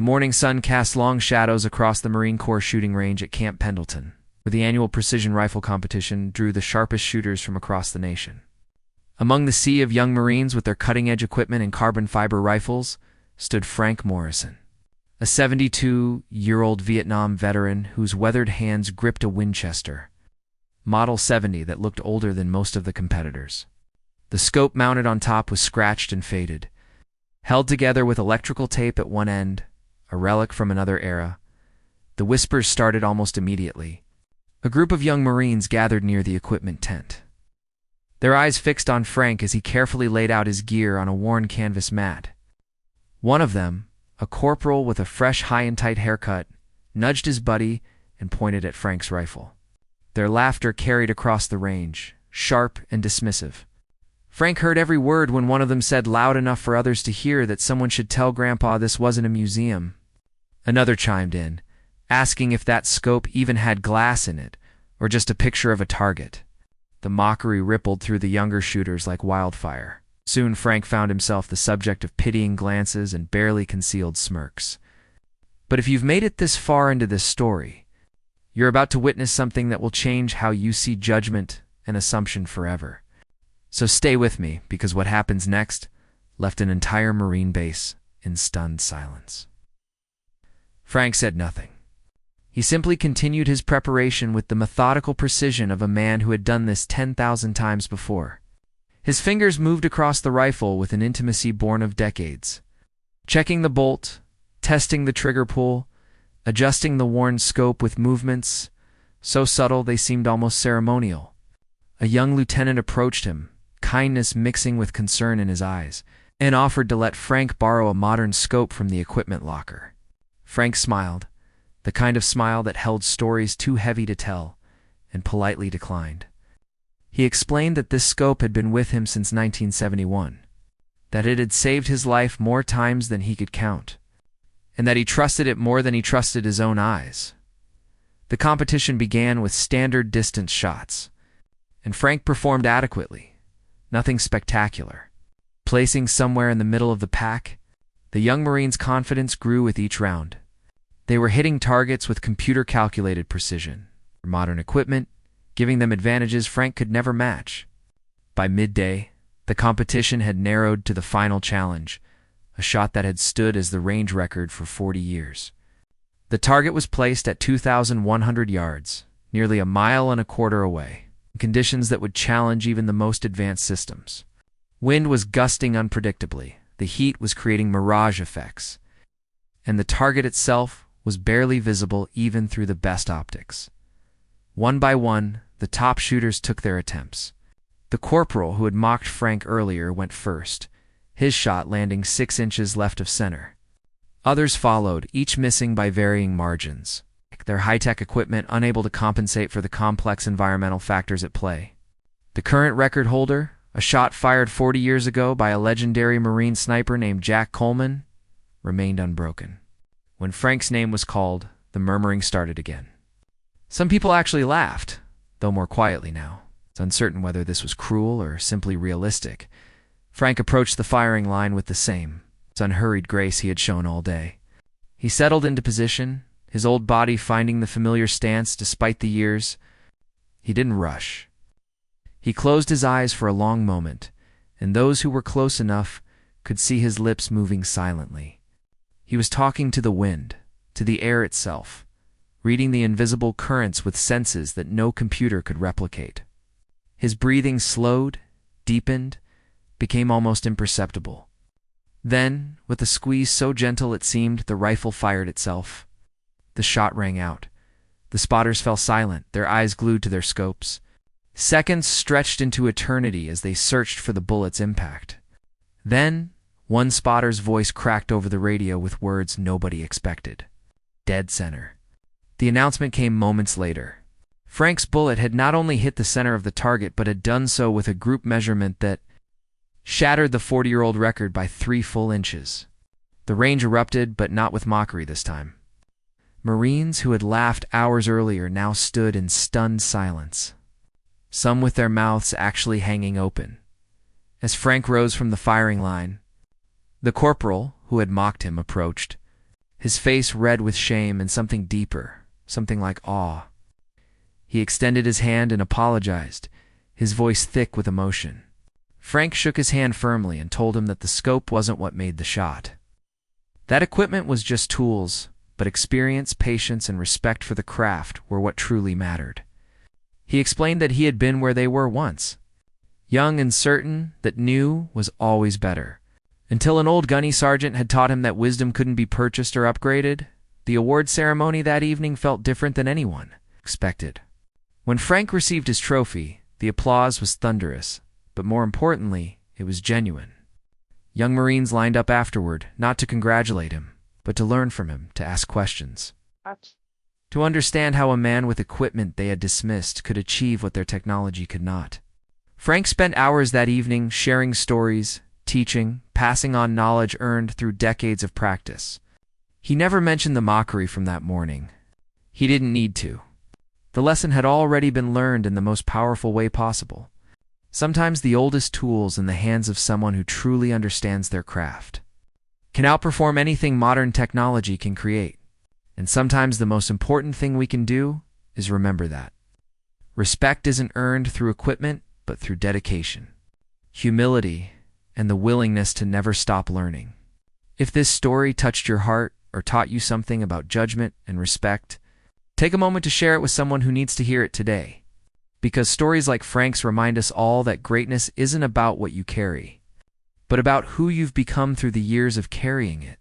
The morning sun cast long shadows across the Marine Corps shooting range at Camp Pendleton, where the annual precision rifle competition drew the sharpest shooters from across the nation. Among the sea of young Marines with their cutting-edge equipment and carbon fiber rifles stood Frank Morrison, a 72-year-old Vietnam veteran whose weathered hands gripped a Winchester Model 70 that looked older than most of the competitors. The scope mounted on top was scratched and faded, held together with electrical tape at one end, a relic from another era. The whispers started almost immediately. A group of young Marines gathered near the equipment tent, their eyes fixed on Frank as he carefully laid out his gear on a worn canvas mat. One of them, a corporal with a fresh high-and-tight haircut, nudged his buddy and pointed at Frank's rifle. Their laughter carried across the range, sharp and dismissive. Frank heard every word when one of them said loud enough for others to hear that someone should tell Grandpa this wasn't a museum. Another chimed in, asking if that scope even had glass in it, or just a picture of a target. The mockery rippled through the younger shooters like wildfire. Soon Frank found himself the subject of pitying glances and barely concealed smirks. But if you've made it this far into this story, you're about to witness something that will change how you see judgment and assumption forever. So stay with me, because what happens next left an entire Marine base in stunned silence. Frank said nothing. He simply continued his preparation with the methodical precision of a man who had done this 10,000 times before. His fingers moved across the rifle with an intimacy born of decades, checking the bolt, testing the trigger pull, adjusting the worn scope with movements so subtle they seemed almost ceremonial. A young lieutenant approached him, kindness mixing with concern in his eyes, and offered to let Frank borrow a modern scope from the equipment locker. Frank smiled, the kind of smile that held stories too heavy to tell, and politely declined. He explained that this scope had been with him since 1971, that it had saved his life more times than he could count, and that he trusted it more than he trusted his own eyes. The competition began with standard distance shots, and Frank performed adequately, nothing spectacular. Placing somewhere in the middle of the pack, the young Marine's confidence grew with each round. They were hitting targets with computer-calculated precision, modern equipment, giving them advantages Frank could never match. By midday, the competition had narrowed to the final challenge, a shot that had stood as the range record for 40 years. The target was placed at 2,100 yards, nearly a mile and a quarter away, in conditions that would challenge even the most advanced systems. Wind was gusting unpredictably, the heat was creating mirage effects, and the target itself was barely visible even through the best optics. One by one, the top shooters took their attempts. The corporal who had mocked Frank earlier went first, his shot landing 6 inches left of center. Others followed, each missing by varying margins, their high-tech equipment unable to compensate for the complex environmental factors at play. The current record holder, a shot fired 40 years ago by a legendary Marine sniper named Jack Coleman, remained unbroken. When Frank's name was called, the murmuring started again. Some people actually laughed, though more quietly now. It's uncertain whether this was cruel or simply realistic. Frank approached the firing line with the same unhurried grace he had shown all day. He settled into position, his old body finding the familiar stance despite the years. He didn't rush. He closed his eyes for a long moment, and those who were close enough could see his lips moving silently. He was talking to the wind, to the air itself, reading the invisible currents with senses that no computer could replicate. His breathing slowed, deepened, became almost imperceptible. Then, with a squeeze so gentle it seemed the rifle fired itself. The shot rang out. The spotters fell silent, their eyes glued to their scopes. Seconds stretched into eternity as they searched for the bullet's impact. Then, one spotter's voice cracked over the radio with words nobody expected. Dead center. The announcement came moments later. Frank's bullet had not only hit the center of the target, but had done so with a group measurement that shattered the 40-year-old record by 3 full inches. The range erupted, but not with mockery this time. Marines who had laughed hours earlier now stood in stunned silence, some with their mouths actually hanging open. As Frank rose from the firing line, the corporal who had mocked him approached, his face red with shame and something deeper, something like awe. He extended his hand and apologized, his voice thick with emotion. Frank shook his hand firmly and told him that the scope wasn't what made the shot. That equipment was just tools, but experience, patience, and respect for the craft were what truly mattered. He explained that he had been where they were once, young and certain that new was always better. Until an old gunny sergeant had taught him that wisdom couldn't be purchased or upgraded, the award ceremony that evening felt different than anyone expected. When Frank received his trophy, the applause was thunderous, but more importantly, it was genuine. Young Marines lined up afterward, not to congratulate him, but to learn from him, to ask questions. To understand how a man with equipment they had dismissed could achieve what their technology could not. Frank spent hours that evening sharing stories, teaching, passing on knowledge earned through decades of practice. He never mentioned the mockery from that morning. He didn't need to. The lesson had already been learned in the most powerful way possible. Sometimes the oldest tools in the hands of someone who truly understands their craft can outperform anything modern technology can create. And sometimes the most important thing we can do is remember that. Respect isn't earned through equipment, but through dedication, humility, and the willingness to never stop learning. If this story touched your heart or taught you something about judgment and respect, take a moment to share it with someone who needs to hear it today. Because stories like Frank's remind us all that greatness isn't about what you carry, but about who you've become through the years of carrying it.